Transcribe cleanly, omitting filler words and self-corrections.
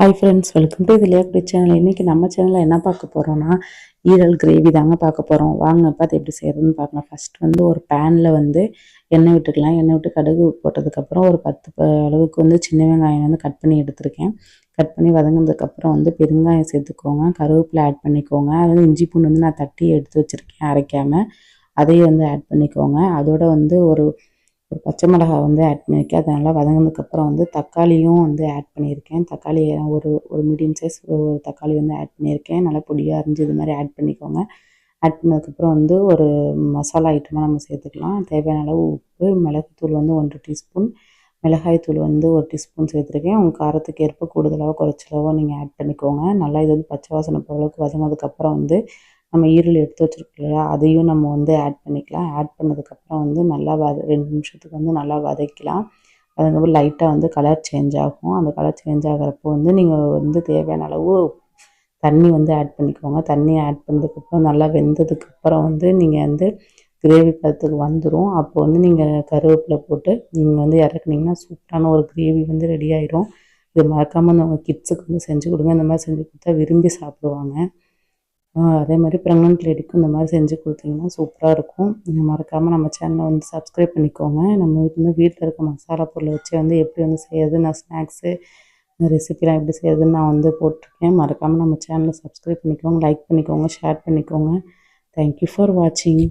Hi friends, welcome to இது lakh channel. இன்றைக்கி நம்ம சேனலில் என்ன பார்க்க போகிறோன்னா ஈரல் கிரேவி தாங்க பார்க்க போகிறோம். வாங்க பார்த்து எப்படி செய்கிறதுன்னு பார்க்கலாம். ஃபஸ்ட் ஒரு பேனில் எண்ணெய் விட்டுக்கலாம். எண்ணெய் விட்டு கடுகு போட்டதுக்கப்புறம் ஒரு 10 அளவுக்கு சின்ன வெங்காயம் கட் பண்ணி எடுத்துருக்கேன். கட் பண்ணி வதங்கினதுக்கப்புறம் பெருங்காயம் சேர்த்துக்கோங்க. கருவேப்பிலை ஆட் பண்ணிக்கோங்க. இஞ்சி பூண்டு நான் தட்டி எடுத்து வச்சுருக்கேன் அரைக்காமல். அதையும் ஆட் பண்ணிக்கோங்க. அதோட ஒரு பச்சை மிளகாய் ஆட் பண்ணியிருக்கேன். அது நல்லா வதங்கினதுக்கப்புறம் தக்காளியும் ஆட் பண்ணியிருக்கேன். தக்காளி ஒரு மீடியம் சைஸ் ஒரு தக்காளி ஆட் பண்ணியிருக்கேன். நல்லா பொடியாக அரிஞ்சு இது மாதிரி ஆட் பண்ணிக்கோங்க. ஆட் பண்ணதுக்கப்புறம் ஒரு மசாலா ஐட்டமாக நம்ம சேர்த்துக்கலாம். தேவையான அளவு உப்பு, மிளகுத்தூள் 1 டீஸ்பூன், மிளகாய் தூள் 1 டீஸ்பூன் சேர்த்துருக்கேன். உங்கள் காரத்துக்கு ஏற்ப கூடுதலாக குறைச்சலாவோ நீங்கள் ஆட் பண்ணிக்கோங்க. நல்லா இது பச்சை வாசனை போகிற அளவுக்கு வதங்கினதுக்கப்புறம் நம்ம ஈரல் எடுத்து வச்சுருக்கோம் இல்லையா, அதையும் நம்ம ஆட் பண்ணிக்கலாம். ஆட் பண்ணதுக்கப்புறம் நல்லா 2 நிமிஷத்துக்கு நல்லா வதக்கலாம். அதுக்கப்புறம் லைட்டாக கலர் சேஞ்ச் ஆகும். அந்த கலர் சேஞ்ச் ஆகிறப்போ நீங்கள் தேவையான அளவு தண்ணி ஆட் பண்ணிக்கோங்க. தண்ணி ஆட் பண்ணதுக்கப்புறம் நல்லா வெந்ததுக்கப்புறம் நீங்கள் கிரேவி பதத்துக்கு வந்துடும். அப்போ நீங்கள் கருவேப்பிலை போட்டு நீங்கள் இறக்குனீங்கன்னா சூப்பரான ஒரு கிரேவி ரெடி ஆயிரும். இது மறக்காமல் உங்கள் கிட்ஸுக்கு செஞ்சு கொடுங்க. இந்த மாதிரி செஞ்சு கொடுத்தா விரும்பி சாப்பிடுவாங்க. அதே மாதிரி ப்ரெக்னென்ட் லேடிக்கும் இந்த மாதிரி செஞ்சு கொடுத்தீங்கன்னா சூப்பராக இருக்கும். மறக்காமல் நம்ம சேனலை சப்ஸ்கிரைப் பண்ணிக்கோங்க. நம்ம வீட்டில் இருக்க மசாலா பொருளை வச்சு எப்படி செய்யறது, நான் ஸ்நாக்ஸு இந்த ரெசிபிலாம் எப்படி செய்யறதுன்னு நான் போட்டிருக்கேன். மறக்காமல் நம்ம சேனலை சப்ஸ்கிரைப் பண்ணிக்கோங்க, லைக் பண்ணிக்கோங்க, ஷேர் பண்ணிக்கோங்க. தேங்க்யூ ஃபார் வாட்சிங்.